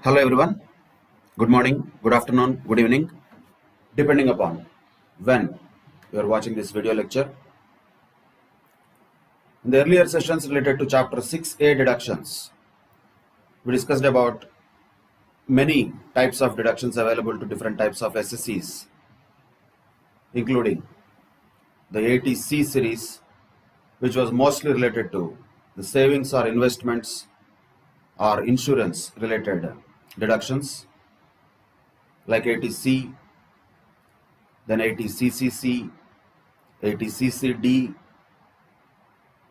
Hello everyone. Good morning, good afternoon, good evening, depending upon when you are watching this video lecture. In the earlier sessions related to chapter 6a deductions, we discussed about many types of deductions available to different types of SSCs, including the 80C series, which was mostly related to the savings or investments or insurance related deductions like 80C, then 80CCC, 80CCD,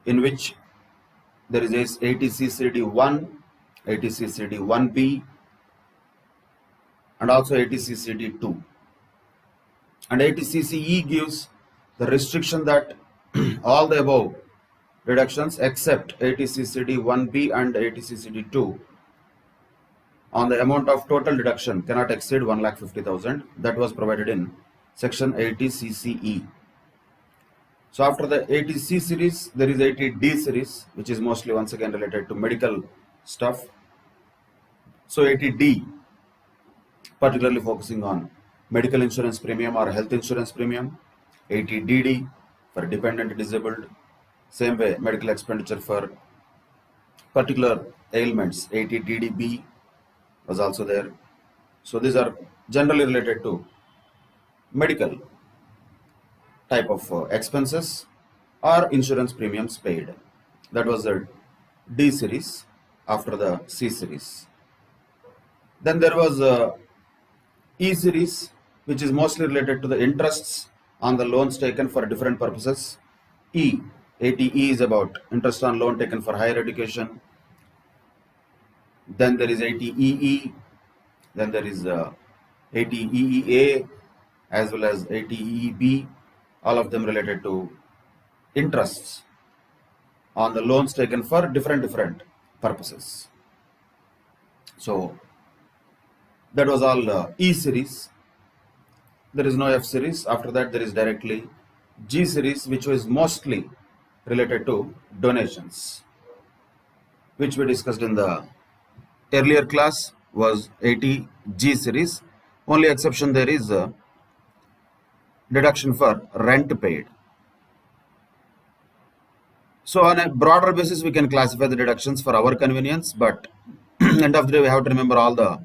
in which there is 80CCD1, 80CCD1B, and also 80CCD2. And 80CCE gives the restriction that all the above deductions except 80CCD1B and 80CCD2 on the amount of total deduction cannot exceed 1,50,000. That was provided in section 80CCE. So after the 80C series, there is 80D series, which is mostly once again related to medical stuff. So 80D, particularly focusing on medical insurance premium or health insurance premium. 80DD for dependent disabled. Same way, medical expenditure for particular ailments. 80DDB was also there. So these are generally related to medical type of expenses or insurance premiums paid. That was the D series after the C series. Then there was E series, which is mostly related to the interests on the loans taken for different purposes. 80E is about interest on loan taken for higher education. Then there is 80EE, then there is 80EEA as well as 80EEB, all of them related to interests on the loans taken for different purposes. So that was all E series. There is no F series. After that, there is directly G series, which was mostly related to donations, which we discussed in the earlier class was 80G series. Only exception there is deduction for rent paid. So on a broader basis, we can classify the deductions for our convenience, but end of the day, we have to remember all the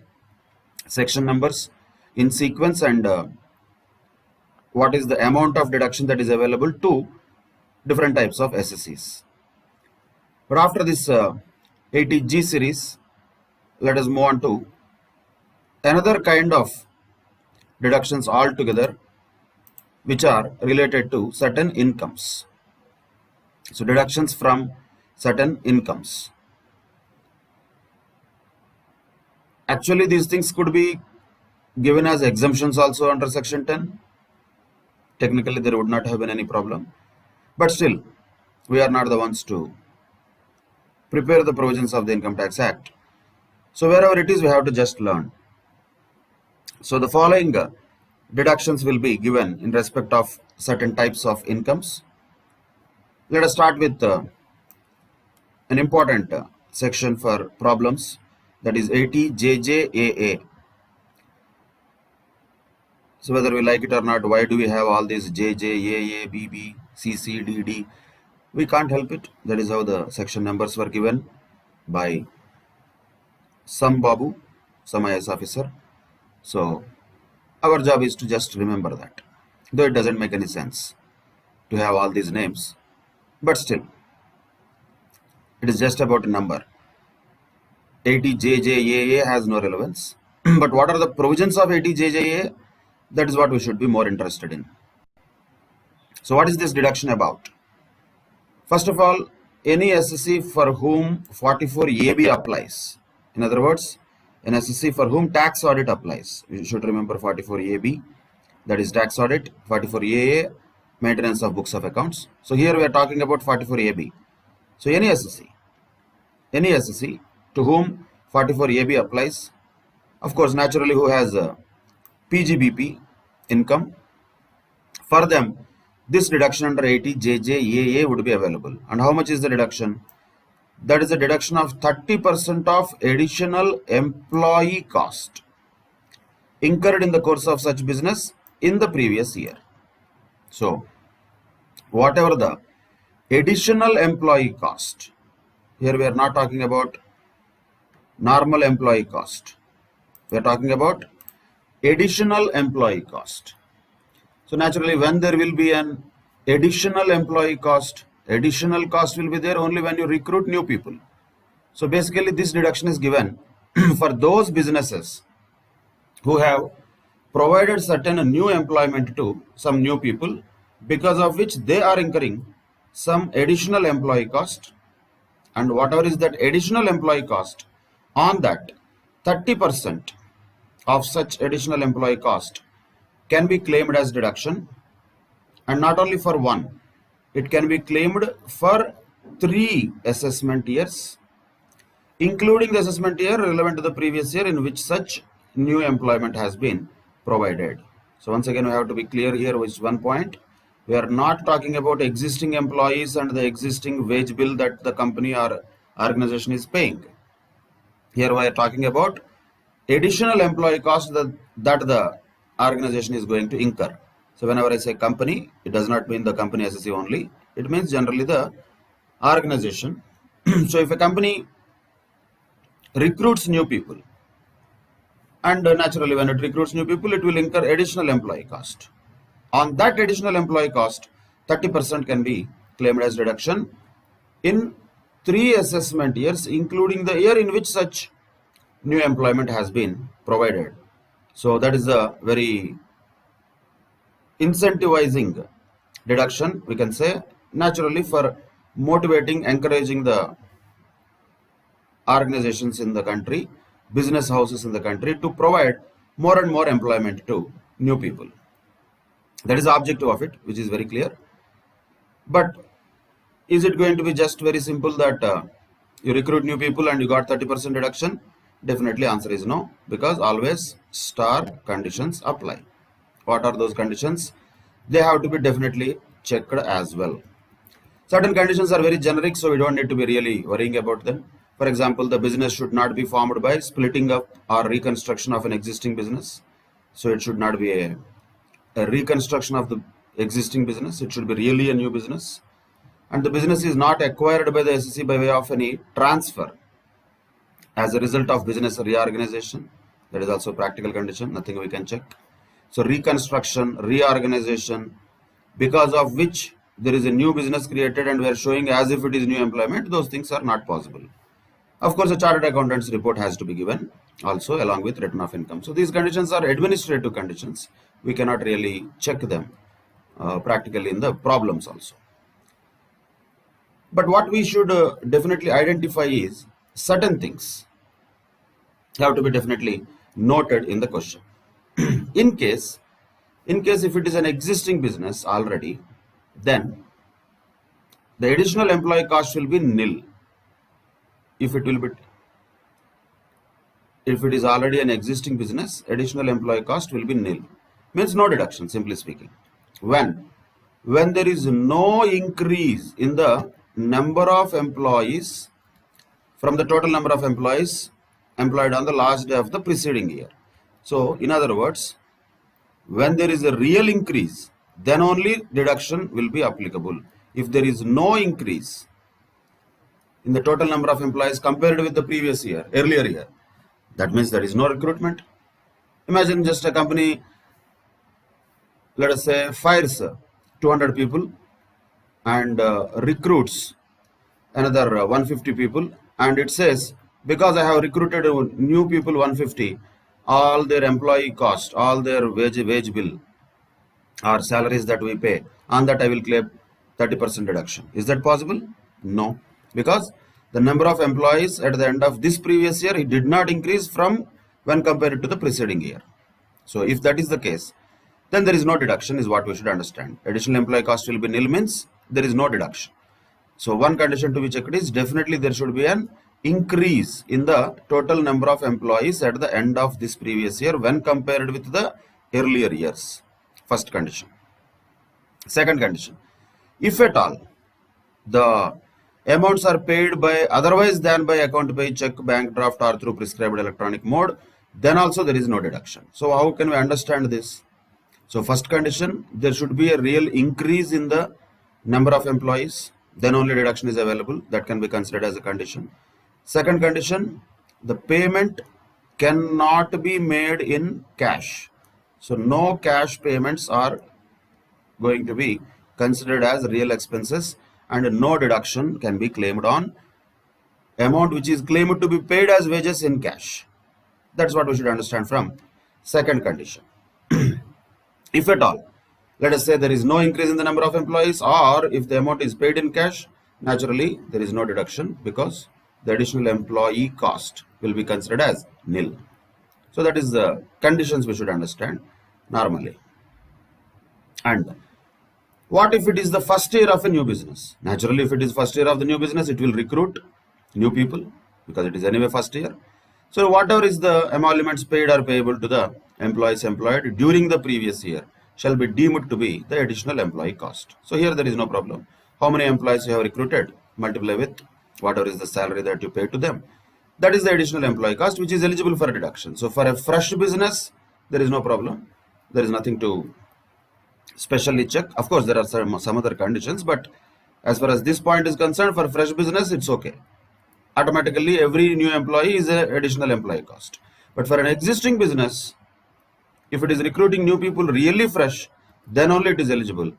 section numbers in sequence and what is the amount of deduction that is available to different types of SSCs. But after this 80G series, let us move on to another kind of deductions altogether, which are related to certain incomes. So deductions from certain incomes. Actually, these things could be given as exemptions also under section 10. Technically, there would not have been any problem. But still, we are not the ones to prepare the provisions of the Income Tax Act. So wherever it is, we have to just learn. So the following deductions will be given in respect of certain types of incomes. Let us start with an important section for problems, that is 80JJAA. So whether we like it or not, why do we have all these JJ, AA, BB, CC, DD? We can't help it. That is how the section numbers were given by some Babu, some IS officer. So our job is to just remember that, though it doesn't make any sense to have all these names, but still, it is just about a number. 80JJAA has no relevance, but what are the provisions of 80JJAA? That is what we should be more interested in. So what is this deduction about? First of all, any SSC for whom 44AB applies. In other words, an SSC for whom tax audit applies. You should remember 44AB, that is tax audit, 44AA, maintenance of books of accounts. So here we are talking about 44AB. So any SSC to whom 44AB applies, of course, naturally who has a PGBP income, for them this deduction under 80JJAA would be available. And how much is the deduction? that is a deduction of 30% of additional employee cost incurred in the course of such business in the previous year. So, whatever the additional employee cost, here we are not talking about normal employee cost, we are talking about additional employee cost. So naturally, when there will be an additional employee cost, additional cost will be there only when you recruit new people. So basically this deduction is given for those businesses who have provided certain new employment to some new people, because of which they are incurring some additional employee cost, and whatever is that additional employee cost, on that 30% of such additional employee cost can be claimed as deduction, and not only for one, it can be claimed for 3 assessment years, including the assessment year relevant to the previous year in which such new employment has been provided. So once again, we have to be clear here with one point. We are not talking about existing employees and the existing wage bill that the company or organization is paying. Here we are talking about additional employee cost that the organization is going to incur. So whenever I say company, it does not mean the company SSC only. It means generally the organization. So if a company recruits new people, and naturally when it recruits new people, it will incur additional employee cost. On that additional employee cost, 30% can be claimed as deduction in 3 assessment years, including the year in which such new employment has been provided. So that is a very incentivizing deduction, we can say, naturally for motivating, encouraging the organizations in the country, business houses in the country to provide more and more employment to new people. That is the objective of it, which is very clear. But is it going to be just very simple that you recruit new people and you got 30% deduction? Definitely answer is no, because always star conditions apply. What are those conditions? They have to be definitely checked as well. Certain conditions are very generic, so we don't need to be really worrying about them. For example, the business should not be formed by splitting up or reconstruction of an existing business. So it should not be a reconstruction of the existing business. It should be really a new business. And the business is not acquired by the SSC by way of any transfer as a result of business reorganization. That is also a practical condition, nothing we can check. So reconstruction, reorganization, because of which there is a new business created and we are showing as if it is new employment, those things are not possible. Of course, a chartered accountant's report has to be given also along with return of income. So these conditions are administrative conditions. We cannot really check them practically in the problems also. But what we should definitely identify is certain things have to be definitely noted in the question. in case if it is an existing business already, then the additional employee cost will be nil. If it is already an existing business, additional employee cost will be nil. Means no deduction, simply speaking. When there is no increase in the number of employees from the total number of employees employed on the last day of the preceding year. So in other words, when there is a real increase, then only deduction will be applicable. If there is no increase in the total number of employees compared with the previous year, earlier year, that means there is no recruitment. Imagine just a company, let us say, fires 200 people and recruits another 150 people, and it says, because I have recruited new people 150, all their employee cost, all their wage bill or salaries that we pay, on that I will claim 30% deduction. Is that possible? No, because the number of employees at the end of this previous year, it did not increase from when compared to the preceding year. So if that is the case, then there is no deduction, is what we should understand. Additional employee cost will be nil, means there is no deduction. So one condition to be checked is definitely there should be an increase in the total number of employees at the end of this previous year when compared with the earlier years. First condition. Second condition, if at all the amounts are paid by otherwise than by account pay, check, bank draft, or through prescribed electronic mode, then also there is no deduction. So how can we understand this? So first condition, there should be a real increase in the number of employees, then only deduction is available. That can be considered as a condition. Second condition, the payment cannot be made in cash. So no cash payments are going to be considered as real expenses, and no deduction can be claimed on amount which is claimed to be paid as wages in cash. That's what we should understand from second condition. If at all, let us say there is no increase in the number of employees, or if the amount is paid in cash, naturally there is no deduction because the additional employee cost will be considered as nil. So that is the conditions we should understand normally. And what if it is the first year of a new business? Naturally, if it is first year of the new business, it will recruit new people because it is anyway first year. So whatever is the emoluments paid or payable to the employees employed during the previous year shall be deemed to be the additional employee cost. So here there is no problem. How many employees you have recruited, multiply with whatever is the salary that you pay to them. That is the additional employee cost which is eligible for a deduction. So for a fresh business, there is no problem. There is nothing to specially check. Of course, there are some other conditions, but as far as this point is concerned, for fresh business, it's okay. Automatically, every new employee is an additional employee cost. But for an existing business, if it is recruiting new people really fresh, then only it is eligible.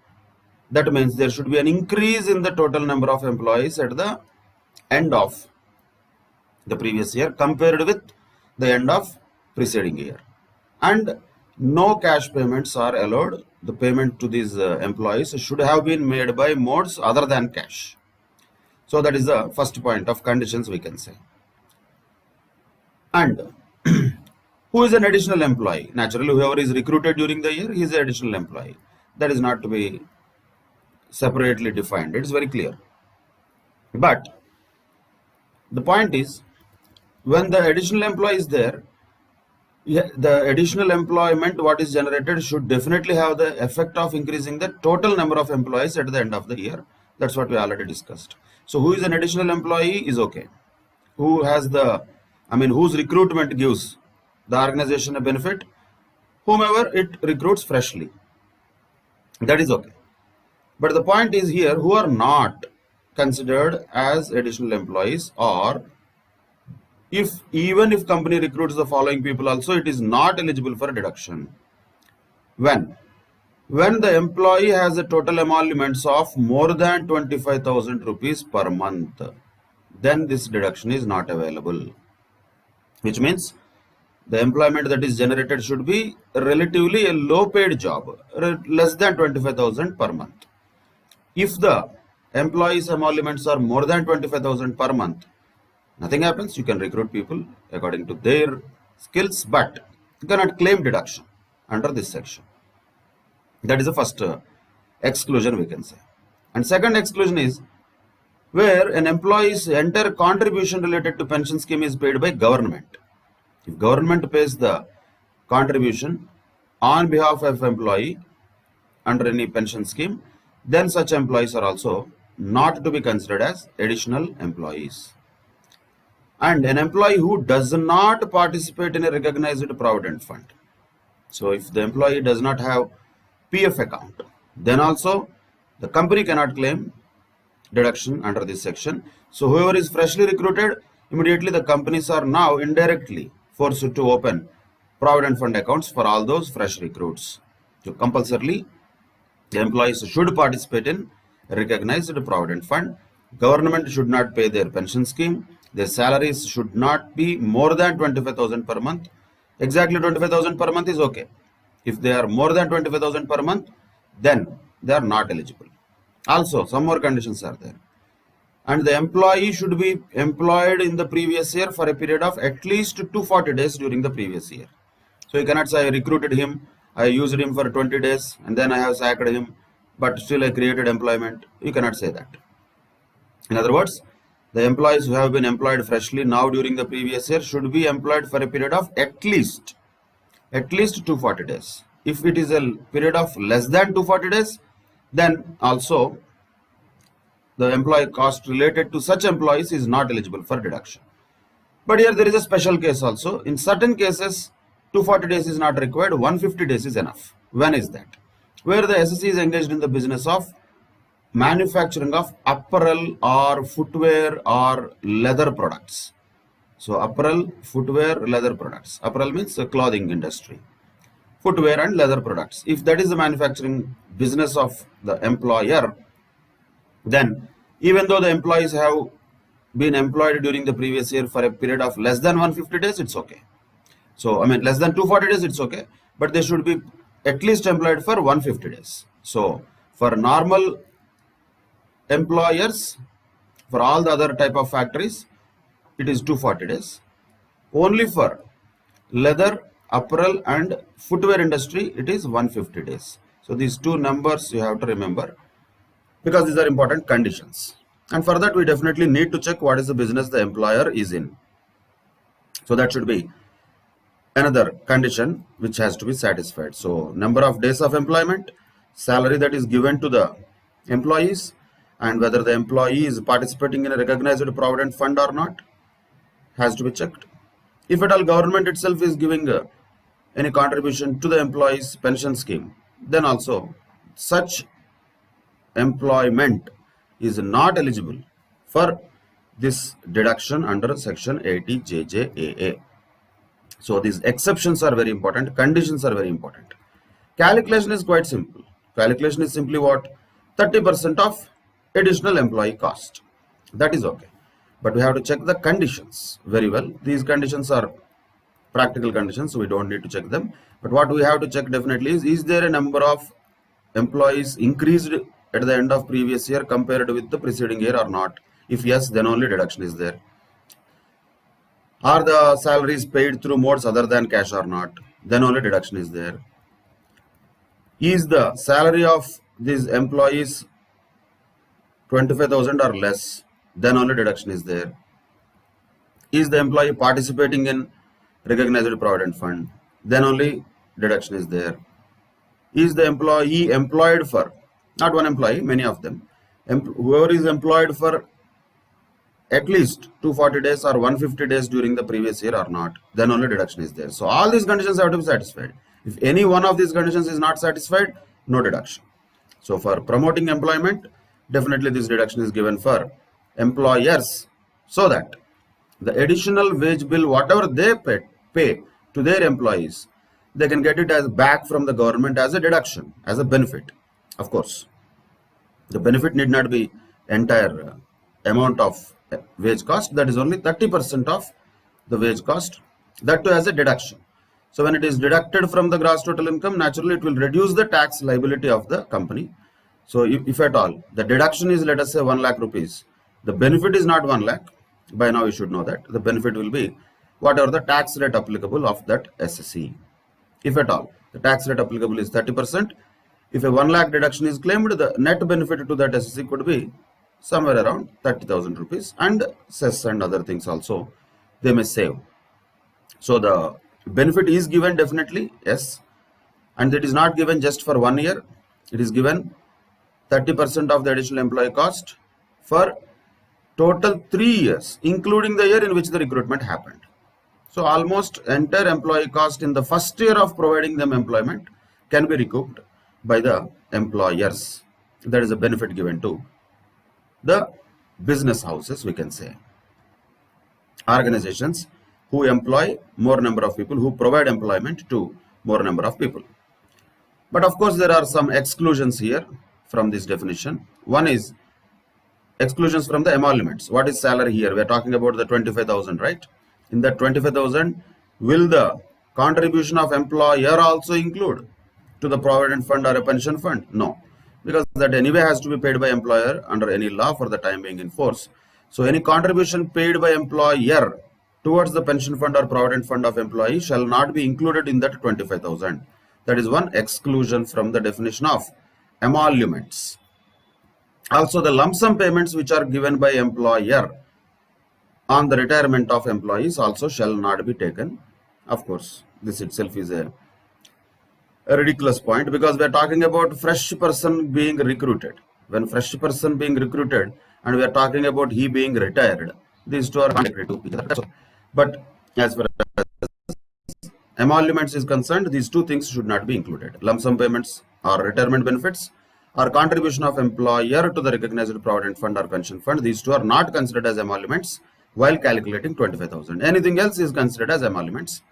That means there should be an increase in the total number of employees at the end of the previous year compared with the end of preceding year. And no cash payments are allowed. The payment to these employees should have been made by modes other than cash. So that is the first point of conditions we can say. And who is an additional employee? Naturally, whoever is recruited during the year, he is an additional employee. That is not to be separately defined. It is very clear. But the point is, when the additional employee is there, the additional employment what is generated should definitely have the effect of increasing the total number of employees at the end of the year. That's what we already discussed. So who is an additional employee is okay. Who has whose recruitment gives the organization a benefit, whomever it recruits freshly, that is okay. But the point is here, who are not considered as additional employees, or even if company recruits the following people also, it is not eligible for deduction. When the employee has a total emoluments of more than 25,000 rupees per month, then this deduction is not available. Which means the employment that is generated should be relatively a low paid job, less than 25,000 per month. If the employees' emoluments are more than 25,000 per month, nothing happens. You can recruit people according to their skills, but you cannot claim deduction under this section. That is the first exclusion we can say. And second exclusion is where an employee's entire contribution related to pension scheme is paid by government. If government pays the contribution on behalf of employee under any pension scheme, then such employees are also not to be considered as additional employees. And an employee who does not participate in a recognized provident fund. So if the employee does not have PF account, then also the company cannot claim deduction under this section. So whoever is freshly recruited, immediately the companies are now indirectly forced to open provident fund accounts for all those fresh recruits. So compulsorily, the employees should participate in recognized provident fund. Government should not pay their pension scheme. Their salaries should not be more than 25,000 per month. Exactly 25,000 per month is okay. If they are more than 25,000 per month, then they are not eligible. Also, some more conditions are there. And the employee should be employed in the previous year for a period of at least 240 days during the previous year. So you cannot say I recruited him, I used him for 20 days and then I have sacked him, but still I created employment. You cannot say that. In other words, the employees who have been employed freshly now during the previous year should be employed for a period of at least 240 days. If it is a period of less than 240 days, then also the employee cost related to such employees is not eligible for deduction. But here there is a special case also. In certain cases, 240 days is not required, 150 days is enough. When is that? Where the SSE is engaged in the business of manufacturing of apparel or footwear or leather products. So apparel, footwear, leather products. Apparel means the clothing industry. Footwear and leather products. If that is the manufacturing business of the employer, then even though the employees have been employed during the previous year for a period of less than 150 days, it's okay. So, I mean, less than 240 days, it's okay. But they should be at least employed for 150 days. So, for normal employers, for all the other type of factories, it is 240 days. Only for leather, apparel and footwear industry, it is 150 days. So, these two numbers you have to remember, because these are important conditions. And for that, we definitely need to check what is the business the employer is in. So that should be another condition which has to be satisfied. So number of days of employment, salary that is given to the employees, and whether the employee is participating in a recognized provident fund or not has to be checked. If at all government itself is giving any contribution to the employees pension scheme, then also such employment is not eligible for this deduction under section 80 JJAA. So these exceptions are very important, conditions are very important. Calculation is quite simple. Calculation is simply what? 30% of additional employee cost. That is okay. But we have to check the conditions very well. These conditions are practical conditions, so we don't need to check them. But what we have to check definitely is there a number of employees increased at the end of previous year compared with the preceding year or not? If yes, then only deduction is there. Are the salaries paid through modes other than cash or not? Then only deduction is there. Is the salary of these employees 25,000 or less? Then only deduction is there. Is the employee participating in recognized provident fund? Then only deduction is there. Is the employee employed for, not one employee, many of them, whoever is employed for at least 240 days or 150 days during the previous year or not, then only deduction is there. So all these conditions have to be satisfied. If any one of these conditions is not satisfied, no deduction. So for promoting employment, definitely this deduction is given for employers, so that the additional wage bill, whatever they pay to their employees, they can get it as back from the government as a deduction, as a benefit. Of course, the benefit need not be entire amount of wage cost. That is only 30% of the wage cost, that too as a deduction. So when it is deducted from the gross total income, naturally it will reduce the tax liability of the company. So if at all the deduction is, let us say, 1 lakh rupees, the benefit is not 1 lakh. By now you should know that the benefit will be whatever the tax rate applicable of that SSE. If at all the tax rate applicable is 30%, if a 1 lakh deduction is claimed, the net benefit to that SSE could be somewhere around 30,000 rupees, and cess and other things also they may save. So the benefit is given definitely, yes, and it is not given just for 1 year. It is given 30% of the additional employee cost for total 3 years, including the year in which the recruitment happened. So almost entire employee cost in the first year of providing them employment can be recouped by the employers. That is a benefit given to the business houses, we can say, organizations who employ more number of people, who provide employment to more number of people. But of course there are some exclusions here from this definition. One is exclusions from the emoluments. What is salary here? We are talking about the 25,000, right? In that 25,000, will the contribution of employer also include to the provident fund or a pension fund? No, because that anyway has to be paid by employer under any law for the time being in force. So any contribution paid by employer towards the pension fund or provident fund of employee shall not be included in that 25,000. That is one exclusion from the definition of emoluments. Also, the lump sum payments which are given by employer on the retirement of employees also shall not be taken. Of course, this itself is a ridiculous point, because we are talking about fresh person being recruited. When fresh person being recruited, and we are talking about he being retired. These two are contradictory to each other. That's all. But as far as emoluments is concerned, these two things should not be included. Lump sum payments or retirement benefits or contribution of employer to the recognized provident fund or pension fund, these two are not considered as emoluments while calculating 25,000. Anything else is considered as emoluments.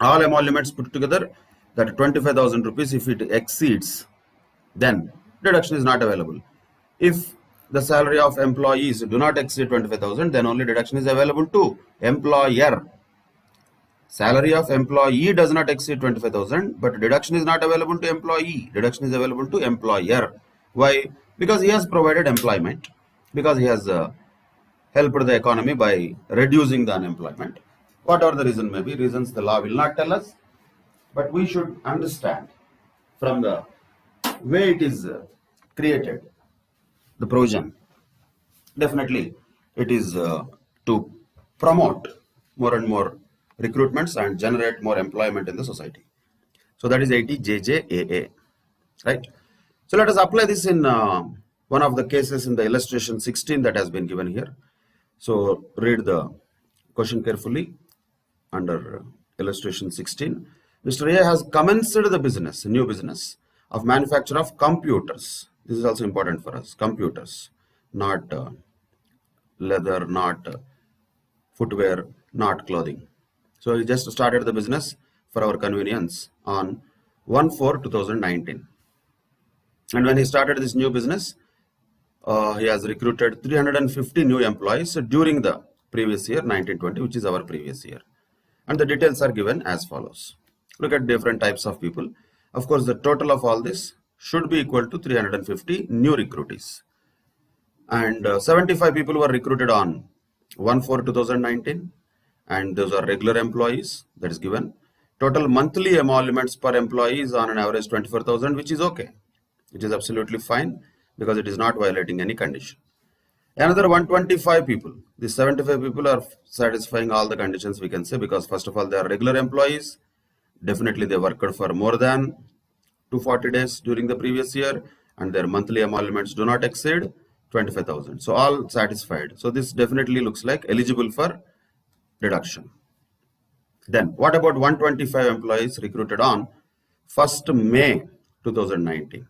All emoluments put together, that 25,000 rupees, if it exceeds, then deduction is not available. If the salary of employees do not exceed 25,000, then only deduction is available to employer. Salary of employee does not exceed 25,000, but deduction is not available to employee. Deduction is available to employer. Why? Because he has provided employment, because he has helped the economy by reducing the unemployment. Whatever the reason may be, reasons the law will not tell us, but we should understand from the way it is created, the provision. Definitely, it is to promote more and more recruitments and generate more employment in the society. So that is 80 JJAA, right? So let us apply this in one of the cases in the illustration 16 that has been given here. So read the question carefully under illustration 16. Mr. A has commenced the business, new business of manufacture of computers. This is also important for us, computers, not leather, not footwear, not clothing. So he just started the business for our convenience on 1/4/2019. And when he started this new business, he has recruited 350 new employees during the previous year, 1920, which is our previous year. And the details are given as follows. Look at different types of people. Of course, the total of all this should be equal to 350 new recruitees. And 75 people were recruited on 1/4/2019. And those are regular employees, that is given. Total monthly emoluments per employee is on an average 24,000, which is okay. It is absolutely fine because it is not violating any condition. Another 125 people. These 75 people are satisfying all the conditions, we can say, because first of all, they are regular employees. Definitely they worked for more than 240 days during the previous year, and their monthly emoluments do not exceed 25,000. So all satisfied. So this definitely looks like eligible for deduction. Then what about 125 employees recruited on 1st May 2019?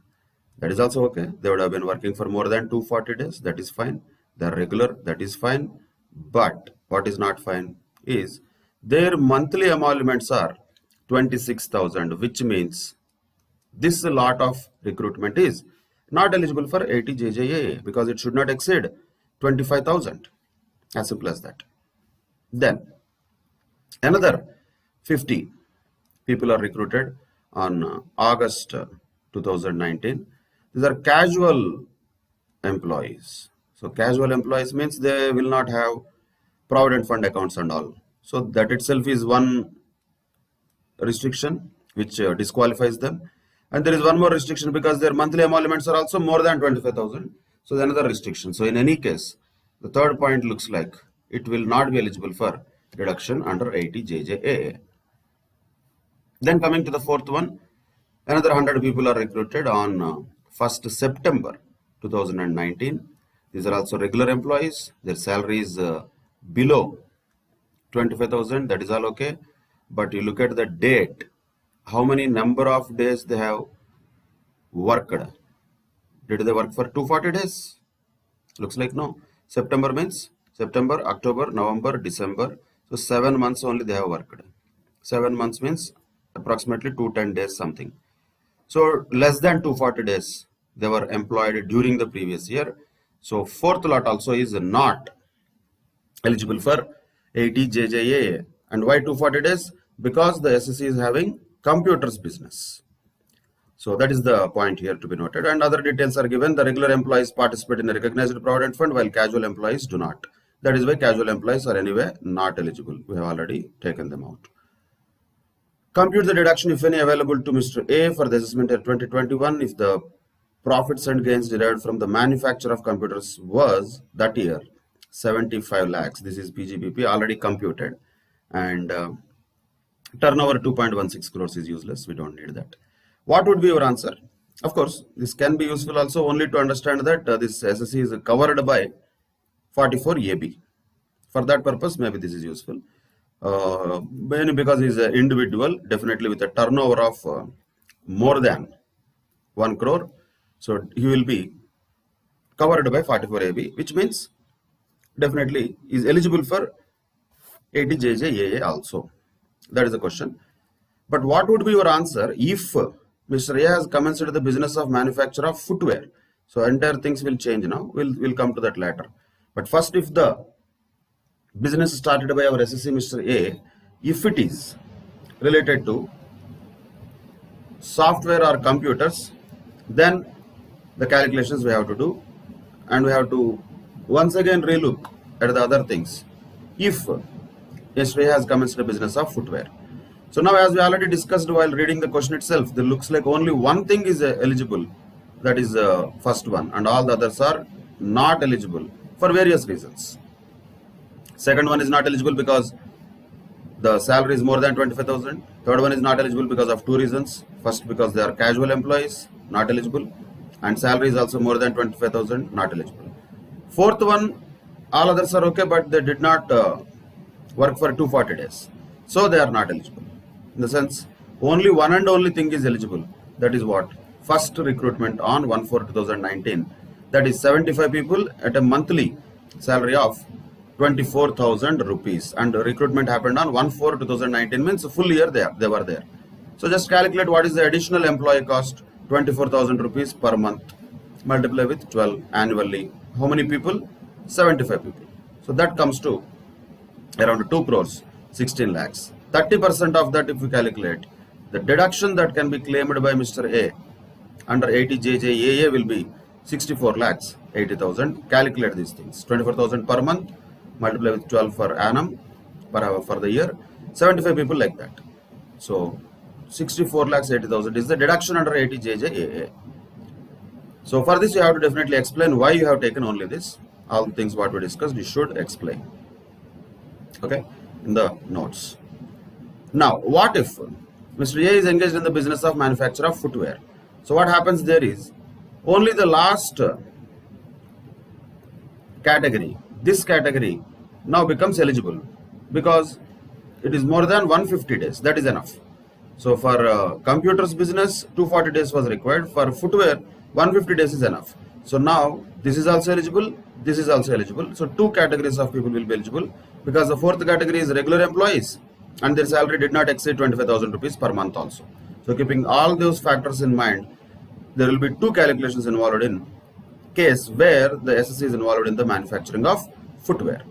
That is also okay. They would have been working for more than 240 days. That is fine. They are regular. That is fine. But what is not fine is their monthly emoluments are 26,000, which means this lot of recruitment is not eligible for 80 JJAA because it should not exceed 25,000. As simple as that. Then another 50 people are recruited on August 2019. These are casual employees. So casual employees means they will not have provident fund accounts and all. So that itself is one restriction which disqualifies them. And there is one more restriction because their monthly emoluments are also more than 25,000. So another restriction. So in any case, the third point looks like it will not be eligible for deduction under 80 JJAA. Then coming to the fourth one, another 100 people are recruited on 1st September 2019. These are also regular employees. Their salary is below 25,000. That is all okay. But you look at the date, how many number of days they have worked. Did they work for 240 days? Looks like no. September means September, October, November, December. So 7 months only they have worked. 7 months means approximately 210 days something. So less than 240 days they were employed during the previous year. So fourth lot also is not eligible for 80 JJAA. And why 240 days? Because the SSC is having computers business. So that is the point here to be noted. And other details are given. The regular employees participate in a recognized provident fund while casual employees do not. That is why casual employees are anyway not eligible. We have already taken them out. Compute the deduction, if any, available to Mr. A for the assessment year 2021 if the profits and gains derived from the manufacture of computers was that year 75 lakhs. This is PGBP already computed. And turnover 2.16 crores is useless. We don't need that. What would be your answer? Of course, this can be useful also only to understand that this SSC is covered by 44AB. For that purpose, maybe this is useful. Mainly because he is an individual, definitely with a turnover of more than 1 crore. So he will be covered by 44AB, which means definitely is eligible for 80JJAA also. That is the question. But what would be your answer if Mr. A has commenced the business of manufacture of footwear? So entire things will change now. We'll come to that later. But first, if the business started by our SSC Mr. A, if it is related to software or computers, then the calculations we have to do, and we have to once again relook at the other things if Mr. A has commenced the business of footwear. So now, as we already discussed while reading the question itself, there looks like only one thing is eligible, that is first one, and all the others are not eligible for various reasons. Second one is not eligible because the salary is more than 25,000. Third one is not eligible because of two reasons. First, because they are casual employees, not eligible, and salary is also more than 25,000, not eligible. Fourth one, all others are okay, but they did not work for 240 days, so they are not eligible. In the sense, only one and only thing is eligible. That is what? First recruitment on 1/4/2019. That is 75 people at a monthly salary of 24,000 rupees. And recruitment happened on 1/4/2019, means full year they were there. So just calculate what is the additional employee cost, 24,000 rupees per month. Multiply with 12 annually. How many people? 75 people. So that comes to around 2 crores, 16 lakhs. 30% of that, if we calculate, the deduction that can be claimed by Mr. A under 80JJAA will be 64 lakhs 80,000. Calculate these things. 24,000 per month, multiply with 12 for annum, for the year. 75 people like that. So 64 lakhs 80,000 is the deduction under 80JJAA. So for this, you have to definitely explain why you have taken only this. All the things what we discussed, you should explain. Okay, in the notes. Now, what if Mr. A is engaged in the business of manufacture of footwear? So what happens there is, only the last category, this category now becomes eligible because it is more than 150 days. That is enough. So for computers business, 240 days was required. For footwear, 150 days is enough. So now this is also eligible, this is also eligible. So two categories of people will be eligible, because the fourth category is regular employees and their salary did not exceed 25,000 rupees per month also. So keeping all those factors in mind, there will be two calculations involved in case where the SSC is involved in the manufacturing of footwear.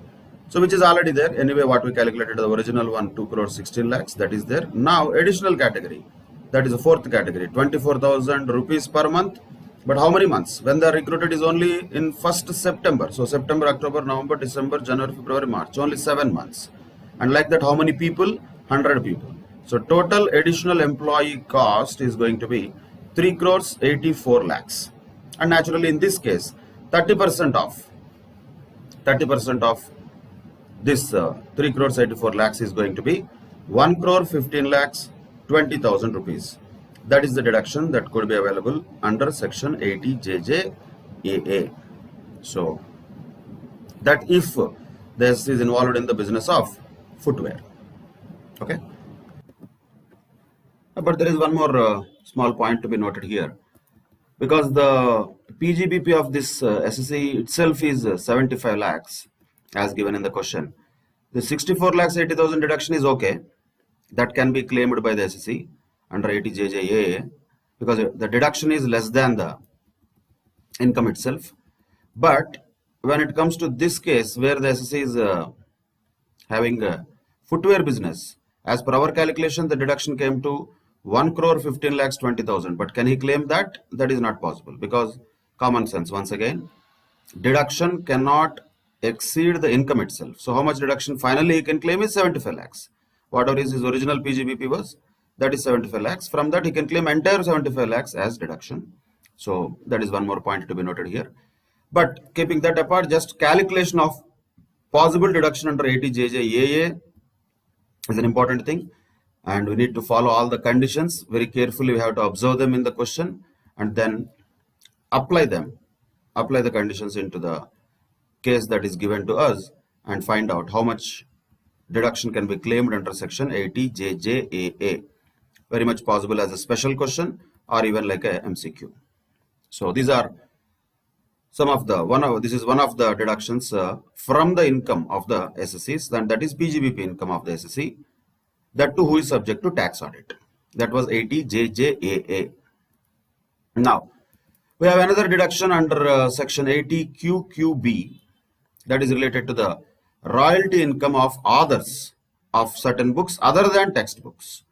So which is already there. Anyway, what we calculated, the original one, 2 crores 16 lakhs, that is there. Now additional category, that is the fourth category, 24,000 rupees per month. But how many months? When they are recruited is only in 1st September. So September, October, November, December, January, February, March, only 7 months. And like that, how many people? 100 people. So total additional employee cost is going to be 3 crores 84 lakhs. And naturally, in this case, 30% of this 3 crores 84 lakhs is going to be 1 crore 15 lakhs 20,000 rupees. That is the deduction that could be available under section 80JJAA. So that if this is involved in the business of footwear. Okay. But there is one more small point to be noted here, because the PGBP of this SSC itself is 75 lakhs as given in the question. The 64 lakhs 80,000 deduction is okay. That can be claimed by the SSC under 80JJAA because the deduction is less than the income itself. But when it comes to this case where the SSC is having a footwear business, as per our calculation, the deduction came to 1 crore 15 lakhs 20,000. But can he claim that? That is not possible, because common sense, once again, deduction cannot exceed the income itself. So how much deduction finally he can claim is 75 lakhs. Whatever is his original PGBP was, that is 75 lakhs. From that he can claim entire 75 lakhs as deduction. So that is one more point to be noted here. But keeping that apart, just calculation of possible deduction under 80JJAA is an important thing, and we need to follow all the conditions very carefully. We have to observe them in the question, and then apply the conditions into the case that is given to us and find out how much deduction can be claimed under section 80JJAA. Very much possible as a special question or even like a MCQ. So these are some of the this is one of the deductions from the income of the SSCs, and that is PGBP income of the SSC, that too who is subject to tax audit. That was 80JJAA. Now we have another deduction under section 80QQB, that is related to the royalty income of authors of certain books other than textbooks.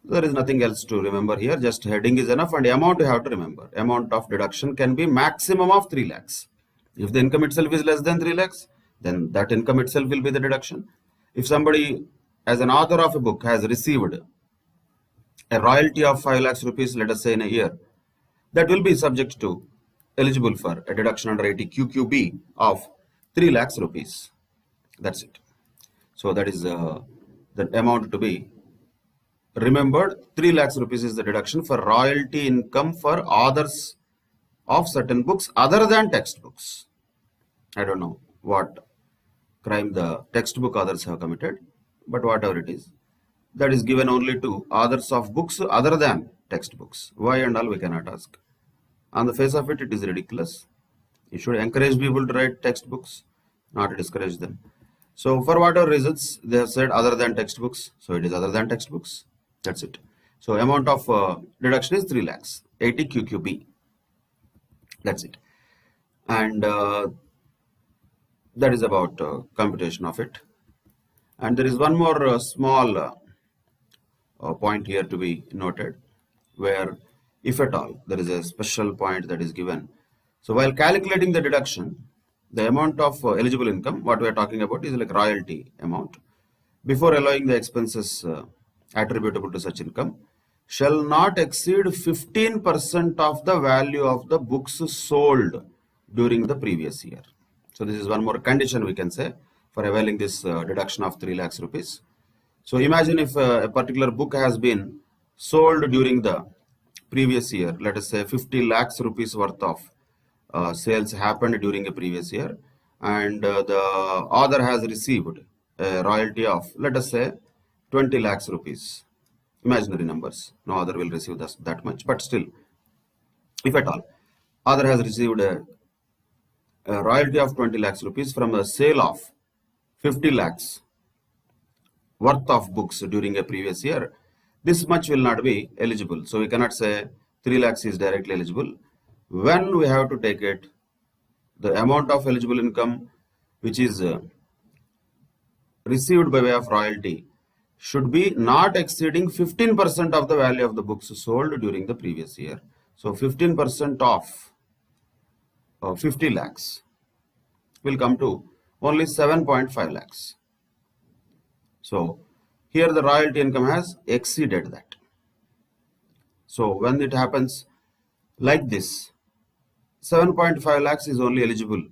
There is nothing else to remember here, just heading is enough, and amount you have to remember. Amount of deduction can be maximum of 3 lakhs. If the income itself is less than 3 lakhs, then that income itself will be the deduction. If somebody as an author of a book has received a royalty of 5 lakhs rupees, let us say in a year, that will be subject to eligible for a deduction under 80QQB of 3 lakhs rupees. That's it. So that is the amount to be remembered. 3 lakhs rupees is the deduction for royalty income for authors of certain books other than textbooks. I don't know what crime the textbook authors have committed, but whatever it is, that is given only to authors of books other than textbooks. Why and all we cannot ask. On the face of it, it is ridiculous. You should encourage people to write textbooks, not discourage them. So for whatever reasons, they have said other than textbooks, so it is other than textbooks. That's it. So amount of deduction is 3 lakhs, 80QQB. That's it. And that is about computation of it. And there is one more small point here to be noted, where if at all there is a special point that is given. So while calculating the deduction, the amount of eligible income, what we are talking about is like royalty amount, before allowing the expenses attributable to such income, shall not exceed 15% of the value of the books sold during the previous year. So this is one more condition we can say for availing this deduction of 3 lakhs rupees. So imagine if a particular book has been sold during the previous year, let us say 50 lakhs rupees worth of sales happened during a previous year, and the author has received a royalty of, let us say, 20 lakhs rupees. Imaginary numbers, no other will receive that much, but still, if at all, author has received a royalty of 20 lakhs rupees from the sale of 50 lakhs worth of books during a previous year, this much will not be eligible. So we cannot say 3 lakhs is directly eligible. When we have to take it, the amount of eligible income which is received by way of royalty should be not exceeding 15% of the value of the books sold during the previous year. So 15% of 50 lakhs will come to only 7.5 lakhs. So here the royalty income has exceeded that. So when it happens like this, 7.5 lakhs is only eligible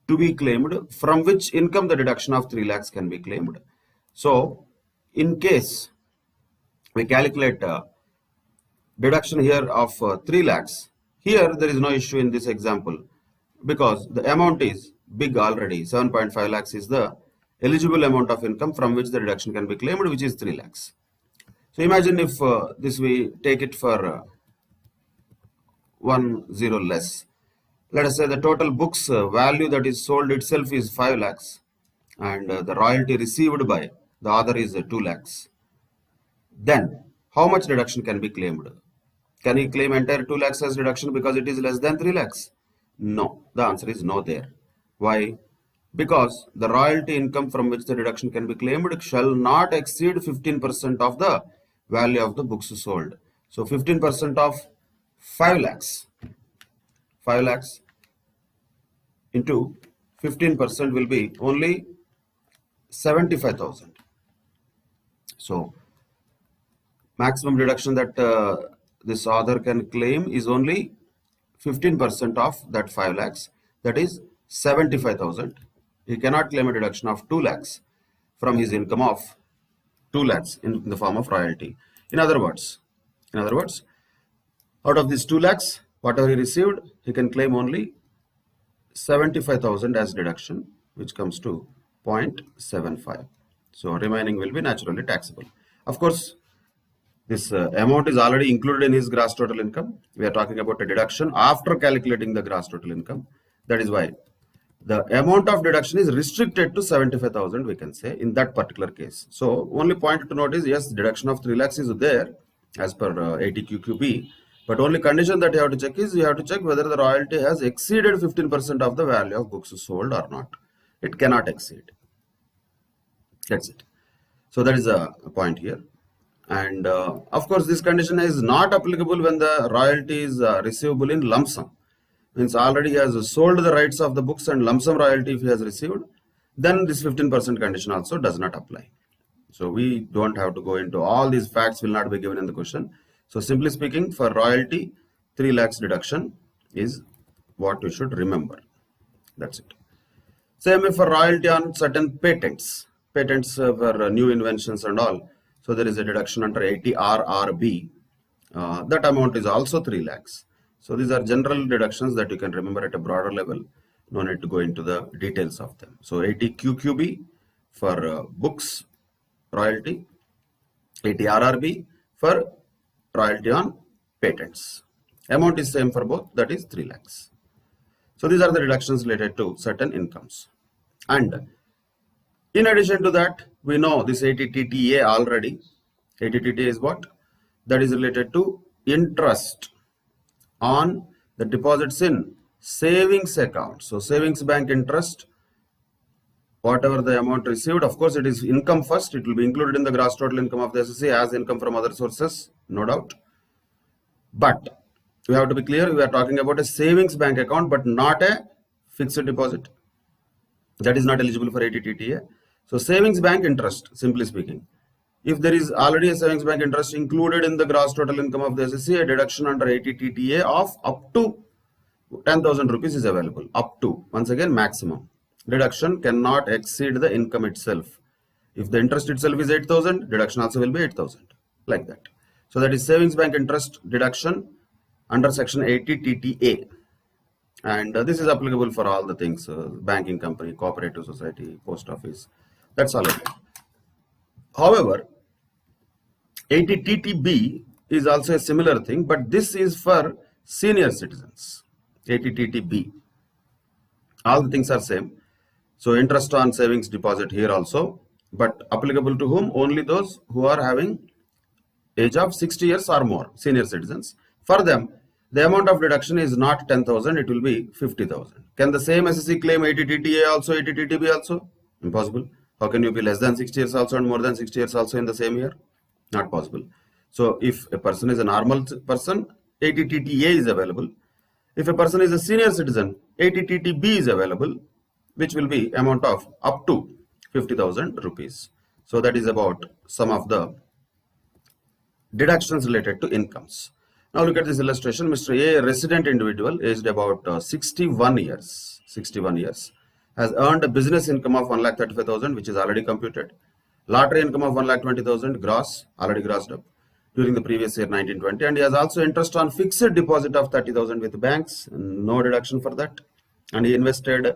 to be claimed, from which income the deduction of 3 lakhs can be claimed. So in case we calculate deduction here of 3 lakhs, here there is no issue in this example because the amount is big already. 7.5 lakhs is the eligible amount of income from which the deduction can be claimed, which is 3 lakhs. So imagine if this we take it for 1 0 less. Let us say the total books value that is sold itself is 5 lakhs and the royalty received by the author is 2 lakhs. Then how much deduction can be claimed? Can he claim entire 2 lakhs as deduction because it is less than 3 lakhs? No, the answer is no there. Why? Because the royalty income from which the deduction can be claimed shall not exceed 15% of the value of the books sold. So 15% of 5 lakhs. 5 lakhs into 15% will be only 75,000. So maximum deduction that this author can claim is only 15% of that 5 lakhs, that is 75,000. He cannot claim a deduction of 2 lakhs from his income of 2 lakhs in the form of royalty. In other words, Out of these 2 lakhs, whatever he received, he can claim only 75,000 as deduction, which comes to 0.75. So remaining will be naturally taxable. Of course, this amount is already included in his gross total income. We are talking about a deduction after calculating the gross total income. That is why the amount of deduction is restricted to 75,000, we can say, in that particular case. So only point to note is, yes, deduction of 3 lakhs is there as per 80 QQB, but only condition that you have to check is, you have to check whether the royalty has exceeded 15% of the value of books sold or not. It cannot exceed. That's it. So that is a point here. And of course, this condition is not applicable when the royalty is receivable in lump sum. Means already he has sold the rights of the books and lump sum royalty if he has received, then this 15% condition also does not apply. So we don't have to go into all these facts, will not be given in the question. So simply speaking, for royalty, 3 lakhs deduction is what we should remember. That's it. Same for royalty on certain patents. Patents for new inventions and all. So there is a deduction under 80 RRB. That amount is also 3 lakhs. So these are general deductions that you can remember at a broader level. No need to go into the details of them. So 80 QQB for books royalty, 80 RRB for royalty on patents. Amount is same for both, that is 3 lakhs. So these are the deductions related to certain incomes. And in addition to that, we know this 80 TTA already. 80 TTA is what? That is related to interest on the deposits in savings account. So savings bank interest, whatever the amount received, of course it is income first. It will be included in the gross total income of the SSC as income from other sources, no doubt. But we have to be clear, we are talking about a savings bank account, but not a fixed deposit. That is not eligible for 80 TTA. So savings bank interest, simply speaking, if there is already a savings bank interest included in the gross total income of the SSC, a deduction under 80 TTA of up to 10,000 rupees is available. Up to, once again, maximum. Deduction cannot exceed the income itself. If the interest itself is 8,000, deduction also will be 8,000, like that. So that is savings bank interest deduction under section 80 TTA. And this is applicable for all the things, banking company, cooperative society, post office. That's all. However, 80 TTB is also a similar thing, but this is for senior citizens. 80 TTB. All the things are same. So interest on savings deposit here also, but applicable to whom? Only those who are having age of 60 years or more, senior citizens. For them, the amount of deduction is not 10,000, it will be 50,000. Can the same SSC claim 80 TTA also, 80 TTB also? Impossible. How can you be less than 60 years also and more than 60 years also in the same year? Not possible. So if a person is a normal person, 80 TTA is available. If a person is a senior citizen, 80 TTB is available, which will be amount of up to 50,000 rupees. So that is about some of the deductions related to incomes. Now look at this illustration. Mr. A, resident individual, aged about 61 years, has earned a business income of 1,35,000, which is already computed. Lottery income of 1,20,000 gross, already grossed up during the previous year 1920, and he has also interest on fixed deposit of 30,000 with banks, no deduction for that. And he invested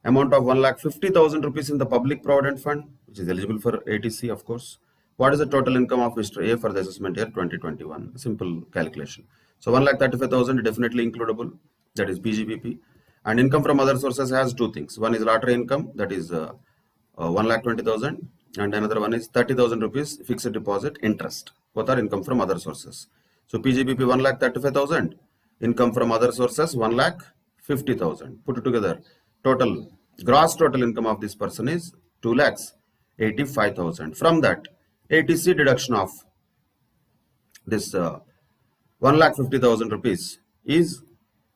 amount of 1,50,000 rupees in the public provident fund, which is eligible for ATC, of course. What is the total income of Mr. A for the assessment year 2021? Simple calculation. So 1,35,000 definitely includable, that is PGBP. And income from other sources has two things. One is lottery income, that is 1,20,000, and another one is 30,000 rupees fixed deposit interest. Both are income from other sources. So PGBP 1,35,000, income from other sources 1,50,000. Put it together, total gross total income of this person is 2,85,000. From that, ATC deduction of this 1,50,000 rupees is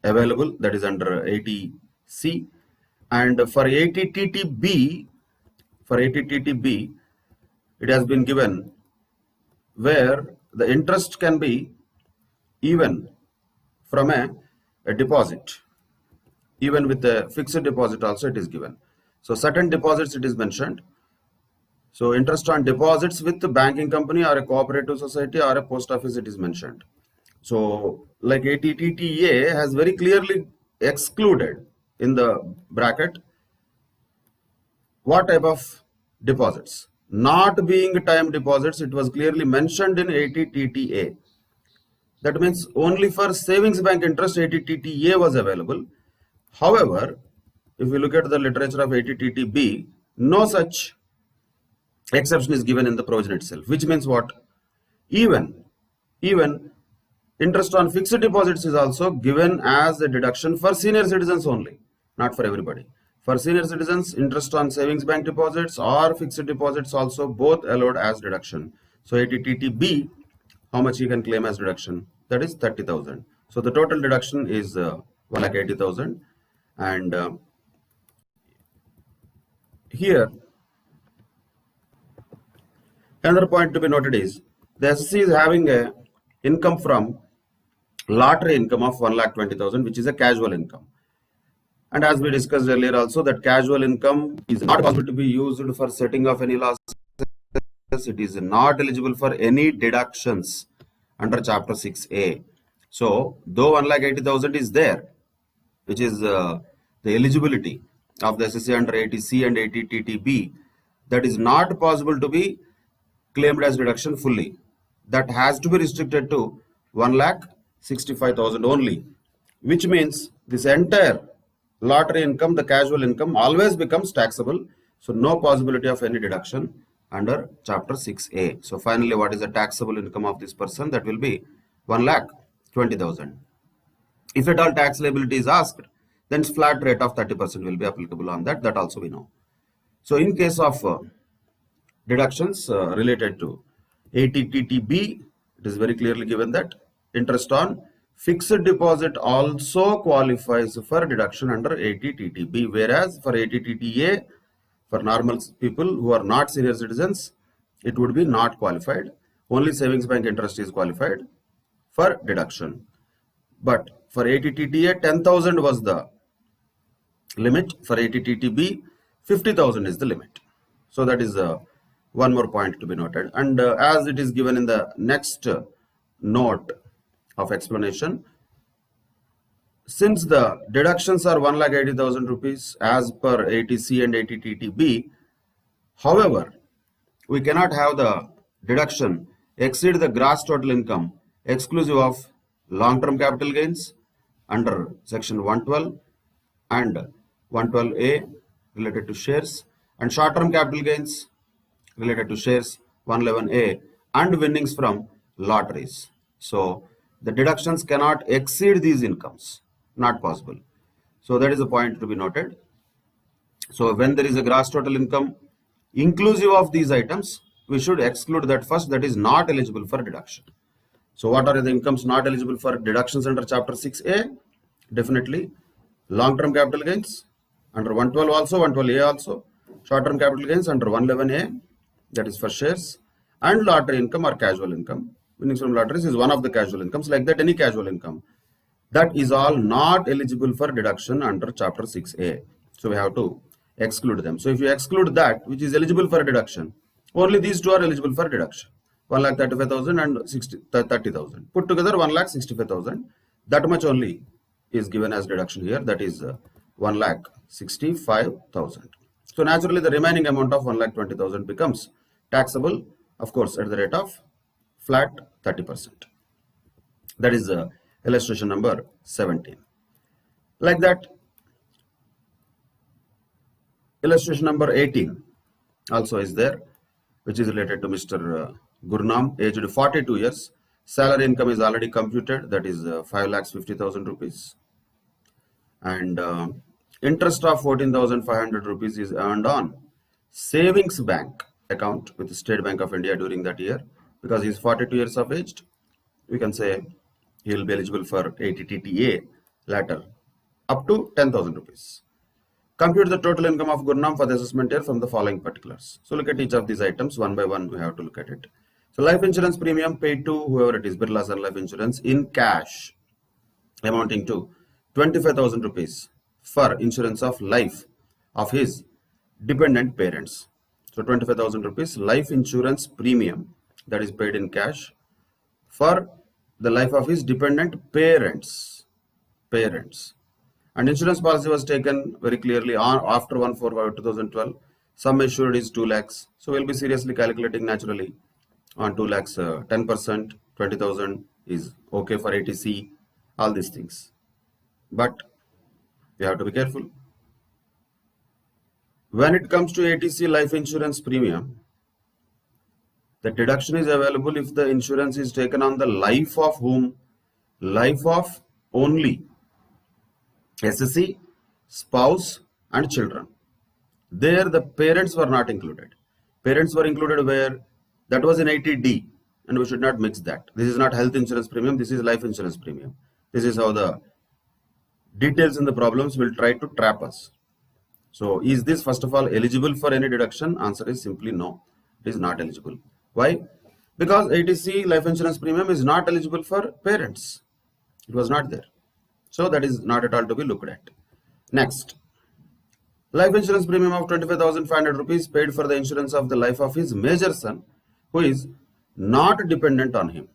available, that is under 80C. And for 80 TTB, it has been given where the interest can be even from a deposit, even with a fixed deposit also it is given. So certain deposits it is mentioned. So interest on deposits with the banking company or a cooperative society or a post office it is mentioned. So like ATTTA has very clearly excluded in the bracket what type of deposits. Not being time deposits, it was clearly mentioned in ATTTA. That means only for savings bank interest ATTTA was available. However, if we look at the literature of ATTTB, no such exception is given in the provision itself, which means what? Even interest on fixed deposits is also given as a deduction for senior citizens only, not for everybody. For senior citizens, interest on savings bank deposits or fixed deposits also both allowed as deduction. So ATTTB, how much you can claim as deduction? That is 30,000. So the total deduction is 1,80,000. And here, another point to be noted is the SSC is having a income from lottery income of 1,20,000, which is a casual income. And as we discussed earlier also, that casual income is not possible to be used for setting off any losses. It is not eligible for any deductions under Chapter 6A. So, though 1,80,000 is there, which is the eligibility of the SSC under ATC and ATTTB, that is not possible to be claimed as deduction fully. That has to be restricted to 1,65,000 only, which means this entire lottery income, the casual income, always becomes taxable. So no possibility of any deduction under Chapter 6A. So finally, what is the taxable income of this person? That will be 1,20,000. If at all tax liability is asked, then flat rate of 30% will be applicable on that. That also we know. So in case of deductions related to ATTTB, it is very clearly given that interest on fixed deposit also qualifies for deduction under ATTTB, whereas for ATTTA, for normal people who are not senior citizens, it would be not qualified. Only savings bank interest is qualified for deduction. But for ATTTA, 10,000 was the limit. For ATTTB, 50,000 is the limit. So that is one more point to be noted. And as it is given in the next note of explanation, since the deductions are 1,80,000 rupees as per ATC and ATTTB, however, we cannot have the deduction exceed the gross total income exclusive of long-term capital gains under section 112 and 112A related to shares, and short-term capital gains related to shares 111A, and winnings from lotteries. So the deductions cannot exceed these incomes, not possible. So that is a point to be noted. So when there is a gross total income inclusive of these items, we should exclude that first, that is not eligible for deduction. So what are the incomes not eligible for deductions under Chapter 6A? Definitely long-term capital gains under 112 also, 112A also, short-term capital gains under 111A, that is for shares, and lottery income or casual income. Winnings from lotteries is one of the casual incomes, like that any casual income. That is all not eligible for deduction under Chapter 6A. So we have to exclude them. So if you exclude that, which is eligible for deduction, only these two are eligible for deduction. 1,35,000 and 30,000. Put together 1,65,000. That much only is given as deduction here. That is 1,65,000. So naturally the remaining amount of 1,20,000 becomes taxable, of course, at the rate of flat 30%. That is illustration number 17. Like that, illustration number 18 also is there, which is related to Mr. Gurnam, aged 42 years. Salary income is already computed, that is 5,50,000 rupees. And interest of 14,500 rupees is earned on savings bank account with the State Bank of India during that year. Because he is 42 years of age, we can say he will be eligible for ATTTA later up to 10,000 rupees. Compute the total income of Gurnam for the assessment year from the following particulars. So look at each of these items one by one. We have to look at it. So life insurance premium paid to whoever it is, Birla Sun Life Insurance, in cash amounting to 25,000 rupees for insurance of life of his dependent parents. So 25,000 rupees life insurance premium that is paid in cash for the life of his dependent parents. And insurance policy was taken very clearly on after 1/4/2012. Sum assured is 2 lakhs. So we'll be seriously calculating naturally on 2 lakhs, 10%, 20,000 is okay for ATC, all these things. But we have to be careful. When it comes to ATC life insurance premium, the deduction is available if the insurance is taken on the life of whom? Life of only SSC, spouse and children. There the parents were not included. Parents were included where? That was in 80D, and we should not mix that. This is not health insurance premium, this is life insurance premium. This is how the details in the problems will try to trap us. So is this first of all eligible for any deduction? Answer is simply no, it is not eligible. Why? Because ATC life insurance premium is not eligible for parents. It was not there. So that is not at all to be looked at. Next, life insurance premium of 25,500 rupees paid for the insurance of the life of his major son who is not dependent on him.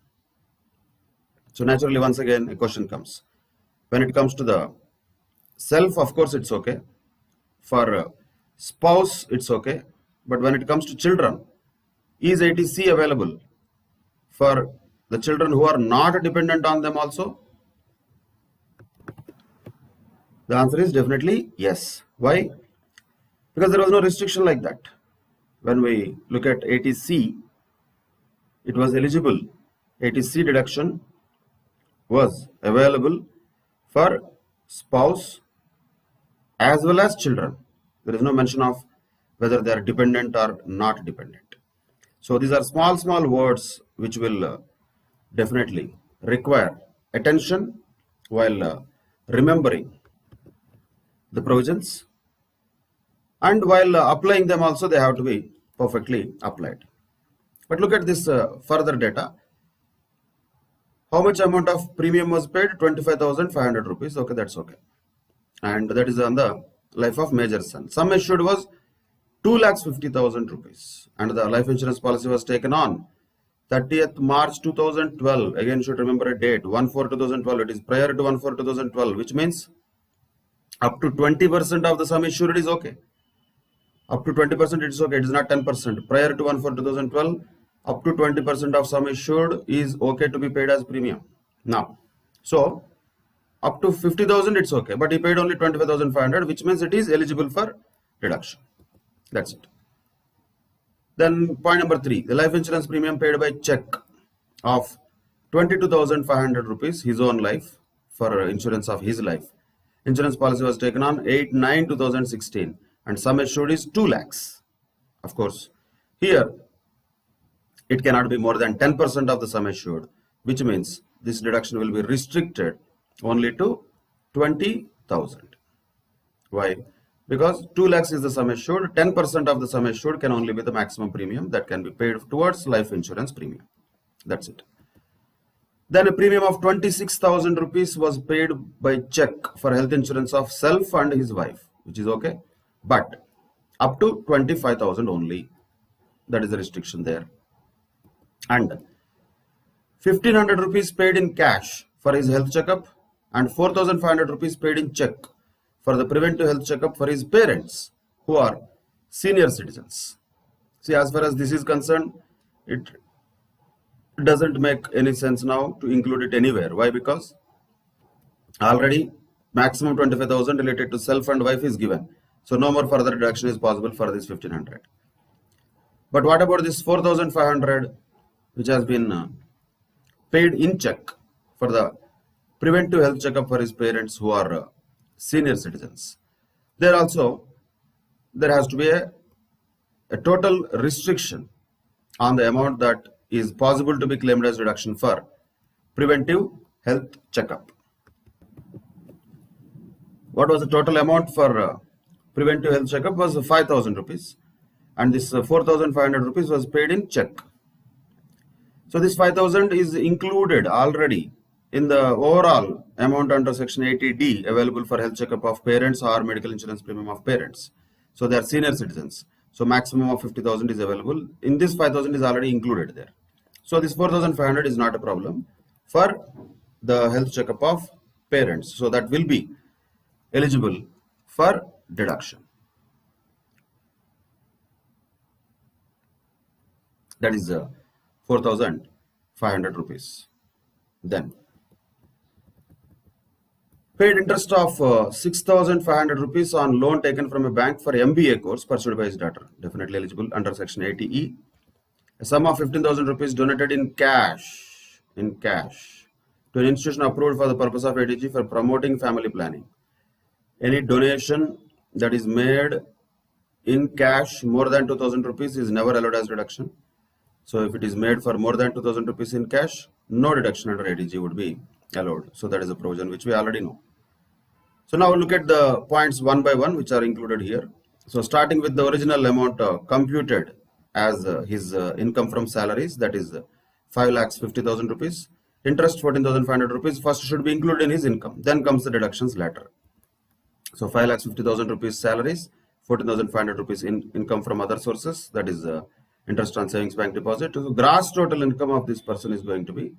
So naturally once again a question comes. When it comes to the self, of course it's okay. For spouse it's okay. But when it comes to children, is ATC available for the children who are not dependent on them also? The answer is definitely yes. Why? Because there was no restriction like that. When we look at ATC, it was eligible. ATC deduction was available for spouse as well as children. There is no mention of whether they are dependent or not dependent. So these are small words which will definitely require attention while remembering the provisions, and while applying them also they have to be perfectly applied. But look at this further data. How much amount of premium was paid? 25,500 rupees. Okay, that's okay. And that is on the life of major son. Sum assured was 2,50,000 rupees. And the life insurance policy was taken on 30th March 2012. Again, you should remember a date, 1/4/2012. It is prior to 1/4/2012, which means up to 20% of the sum assured is okay. Up to 20% it is okay. It is not 10%. Prior to 1/4/2012, up to 20% of sum assured is okay to be paid as premium. Now, so up to 50,000 it's okay, but he paid only 25,500, which means it is eligible for deduction. That's it. Then point number 3, the life insurance premium paid by check of 22,500 rupees, his own life, for insurance of his life. Insurance policy was taken on 8/9/2016 and sum assured is 2 lakhs. Of course, here it cannot be more than 10% of the sum assured, which means this deduction will be restricted only to 20,000. Why? Because 2 lakhs is the sum assured, 10% of the sum assured can only be the maximum premium that can be paid towards life insurance premium. That's it. Then a premium of 26,000 rupees was paid by check for health insurance of self and his wife, which is okay, but up to 25,000 only. That is the restriction there. And 1,500 rupees paid in cash for his health checkup and 4,500 rupees paid in check for the preventive health checkup for his parents who are senior citizens. See, as far as this is concerned, it doesn't make any sense now to include it anywhere. Why? Because already maximum 25,000 related to self and wife is given. So no more further deduction is possible for this 1,500. But what about this 4,500 which has been paid in check for the preventive health checkup for his parents who are senior citizens? There also, there has to be a total restriction on the amount that is possible to be claimed as deduction for preventive health checkup. What was the total amount for preventive health checkup? Was 5,000 rupees, and this 4,500 rupees was paid in check. So this 5,000 is included already in the overall amount under section 80D available for health checkup of parents or medical insurance premium of parents. So they are senior citizens. So maximum of 50,000 is available. In this 5,000 is already included there. So this 4,500 is not a problem. for the health checkup of parents. So that will be eligible for deduction. That is 4,500 rupees. Then paid interest of 6,500 rupees on loan taken from a bank for MBA course pursued by his daughter. Definitely eligible under section 80E. A sum of 15,000 rupees donated in cash to an institution approved for the purpose of ATG for promoting family planning. Any donation that is made in cash more than 2,000 rupees is never allowed as deduction. So if it is made for more than 2,000 rupees in cash, no deduction under ATG would be allowed. So that is a provision which we already know. So now look at the points one by one which are included here. So starting with the original amount computed as his income from salaries, that is 5,50,000 rupees. Interest 14,500 rupees first should be included in his income. Then comes the deductions later. So 5,50,000 rupees salaries, 14,500 rupees in income from other sources, that is interest on savings bank deposit. So gross total income of this person is going to be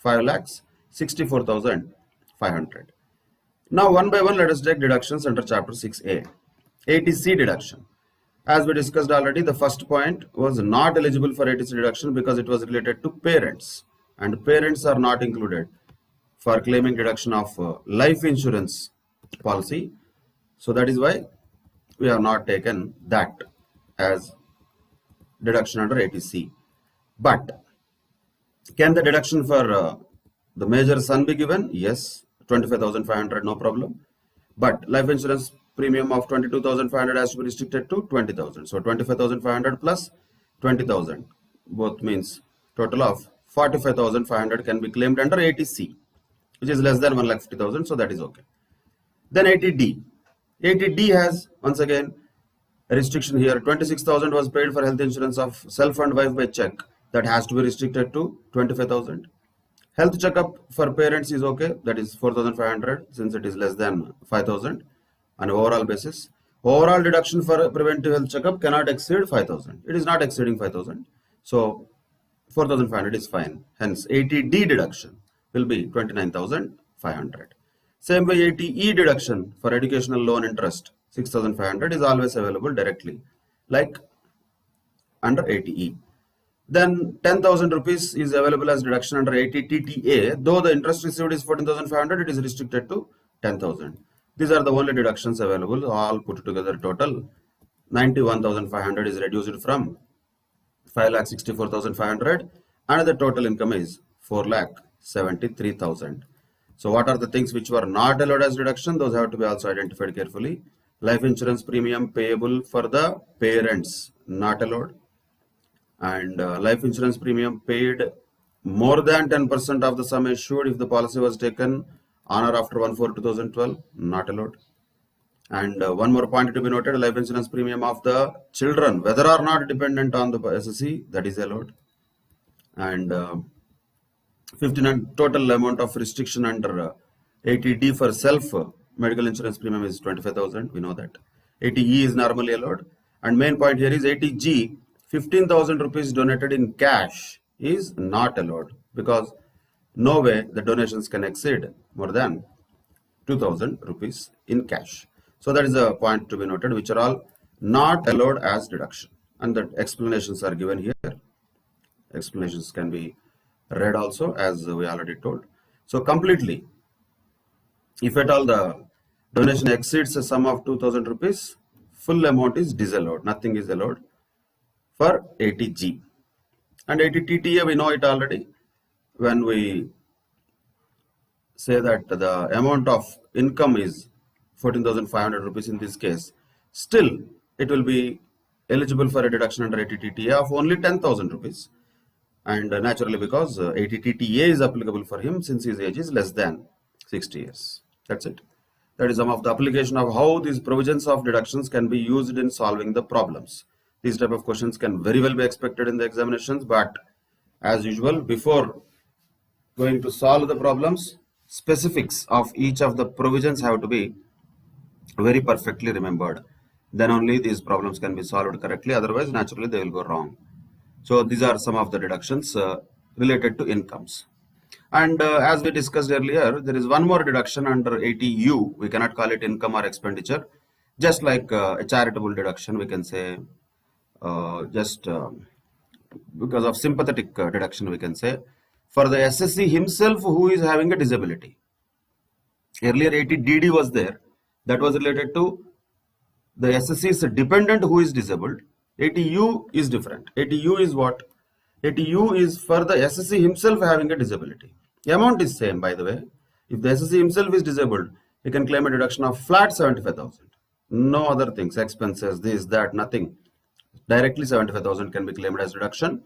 5,64,500. Now one by one let us take deductions under chapter 6A. ATC deduction. As we discussed already, the first point was not eligible for ATC deduction because it was related to parents, and parents are not included for claiming deduction of life insurance policy. So that is why we have not taken that as deduction under ATC. But can the deduction for the major son be given? Yes, 25,500, no problem. But life insurance premium of 22,500 has to be restricted to 20,000. So 25,500 plus 20,000, both means total of 45,500 can be claimed under ATC, which is less than 1,50,000. So that is okay. Then ATD. ATD has once again a restriction here. 26,000 was paid for health insurance of self and wife by check. That has to be restricted to 25,000. Health checkup for parents is okay. That is 4,500 since it is less than 5,000 on an overall basis. Overall deduction for preventive health checkup cannot exceed 5,000. It is not exceeding 5,000. So 4,500 is fine. Hence ATD deduction will be 29,500. Same way ATE deduction for educational loan interest 6,500 is always available directly like under ATE. Then 10,000 rupees is available as deduction under ATTTA. Though the interest received is 14,500, it is restricted to 10,000. These are the only deductions available. All put together total 91,500 is reduced from 5,64,500 and the total income is 4,73,000. So what are the things which were not allowed as deduction? Those have to be also identified carefully. Life insurance premium payable for the parents, not allowed. And life insurance premium paid more than 10% of the sum assured if the policy was taken on or after 1/4/2012, not allowed. And one more point to be noted, life insurance premium of the children, whether or not dependent on the SSC, that is allowed. And 15 total amount of restriction under ATD for self medical insurance premium is 25,000. We know that. ATE is normally allowed. And main point here is ATG, 15,000 rupees donated in cash is not allowed because no way the donations can exceed more than 2,000 rupees in cash. So that is a point to be noted, which are all not allowed as deduction. And the explanations are given here. Explanations can be read also as we already told. So completely, if at all the donation exceeds a sum of 2,000 rupees, full amount is disallowed. Nothing is allowed for ATG. And ATTTA, we know it already. When we say that the amount of income is 14,500 rupees in this case, still it will be eligible for a deduction under ATTTA of only 10,000 rupees. And naturally because ATTTA is applicable for him since his age is less than 60 years. That's it. That is some of the application of how these provisions of deductions can be used in solving the problems. These type of questions can very well be expected in the examinations, but as usual, before going to solve the problems, specifics of each of the provisions have to be very perfectly remembered. Then only these problems can be solved correctly. Otherwise, naturally, they will go wrong. So these are some of the deductions related to incomes. And as we discussed earlier, there is one more deduction under 80U. We cannot call it income or expenditure. Just like a charitable deduction, we can say just because of sympathetic deduction, we can say for the SSC himself who is having a disability. Earlier 80DD was there. That was related to the SSC is a dependent who is disabled. 80U is different. 80U is what? 80U is for the SSC himself having a disability. The amount is same, by the way. If the SSC himself is disabled, he can claim a deduction of flat 75,000. No other things, expenses, this, that, nothing. Directly 75,000 can be claimed as deduction.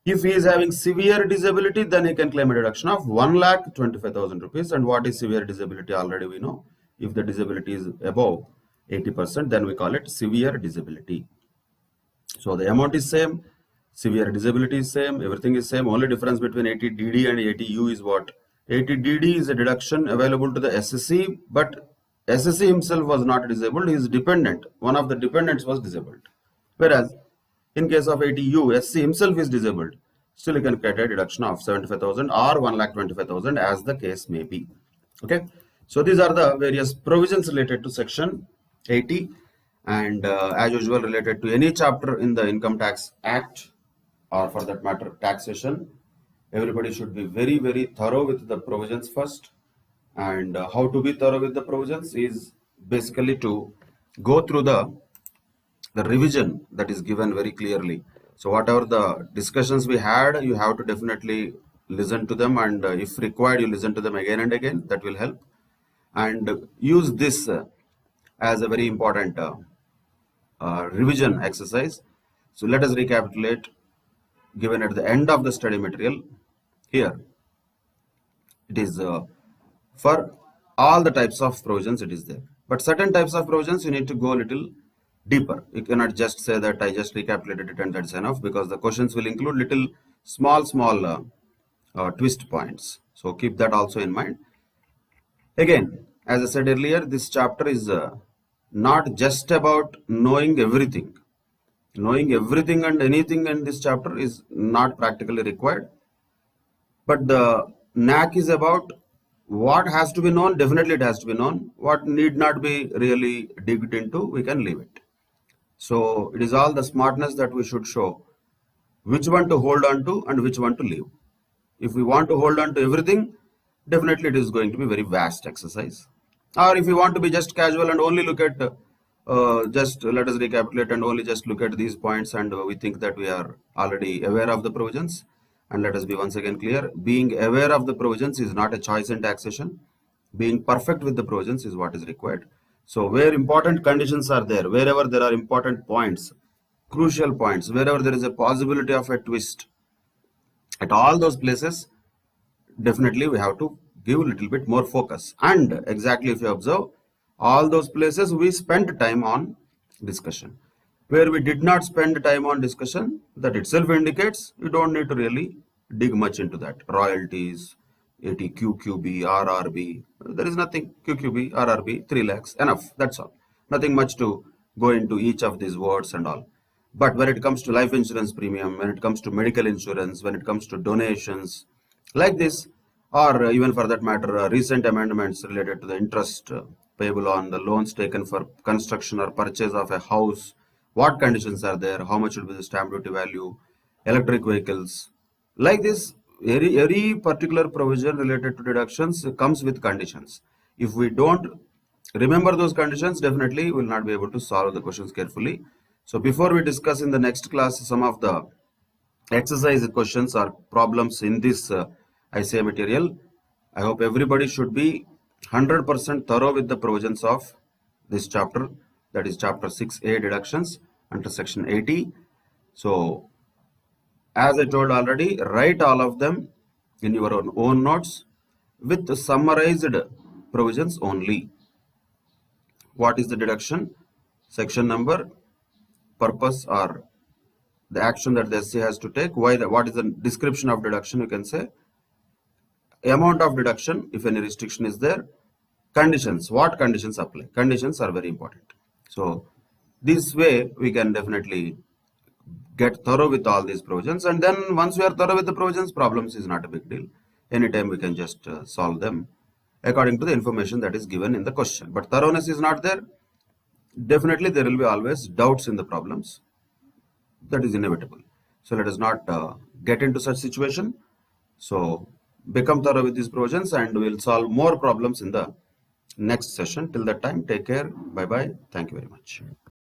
If he is having severe disability, then he can claim a deduction of 1,25,000 rupees. And what is severe disability? Already we know. If the disability is above 80%, then we call it severe disability. So the amount is same, severe disability is same, everything is same. Only difference between 80DD and 80U is what? 80DD is a deduction available to the SSC, but SSC himself was not disabled, he is dependent. One of the dependents was disabled. Whereas in case of 80U, SC himself is disabled. Still he can get a deduction of 75,000 or 1,25,000 as the case may be. Okay. So these are the various provisions related to section 80 and as usual related to any chapter in the Income Tax Act or for that matter taxation. Everybody should be very, very thorough with the provisions first. And how to be thorough with the provisions is basically to go through the revision that is given very clearly. So whatever the discussions we had, you have to definitely listen to them, and if required, you listen to them again and again. That will help. And use this as a very important revision exercise. So let us recapitulate. Given at the end of the study material, here it is for all the types of provisions it is there. But certain types of provisions you need to go a little deeper. You cannot just say that I just recapitulated it and that's enough, because the questions will include little small twist points. So keep that also in mind. Again, as I said earlier, this chapter is not just about knowing everything. Knowing everything and anything in this chapter is not practically required. But the knack is about what has to be known. Definitely it has to be known. What need not be really digged into, we can leave it. So it is all the smartness that we should show, which one to hold on to and which one to leave. If we want to hold on to everything, definitely it is going to be very vast exercise. Or if you want to be just casual and only look at just let us recapitulate and only just look at these points, and we think that we are already aware of the provisions. And let us be once again clear, being aware of the provisions is not a choice in taxation. Being perfect with the provisions is what is required. So where important conditions are there, wherever there are important points, crucial points, wherever there is a possibility of a twist, at all those places, definitely we have to give a little bit more focus. And exactly if you observe, all those places we spent time on discussion. Where we did not spend time on discussion, that itself indicates you don't need to really dig much into that. Royalties, 80 QQB, RRB, there is nothing. QQB, RRB, 3 lakhs, enough, that's all. Nothing much to go into each of these words and all. But when it comes to life insurance premium, when it comes to medical insurance, when it comes to donations, like this, or even for that matter, recent amendments related to the interest payable on the loans taken for construction or purchase of a house, what conditions are there, how much will be the stamp duty value, electric vehicles, like this, every particular provision related to deductions comes with conditions. If we don't remember those conditions, definitely we will not be able to solve the questions carefully. So before we discuss in the next class some of the exercise questions or problems in this ICA material, I hope everybody should be 100% thorough with the provisions of this chapter, that is chapter 6A, deductions under section 80. So as I told already, write all of them in your own notes with the summarized provisions only. What is the deduction, section number, purpose or the action that the SC has to take, what is the description of deduction, you can say, amount of deduction if any restriction is there, conditions, what conditions apply. Conditions are very important. So this way we can definitely get thorough with all these provisions, and then once we are thorough with the provisions, problems is not a big deal. anytime we can just solve them according to the information that is given in the question. But thoroughness is not there. Definitely there will be always doubts in the problems. That is inevitable. So let us not get into such situation. So become thorough with these provisions, and we'll solve more problems in the next session. Till that time, take care. Bye bye. Thank you very much.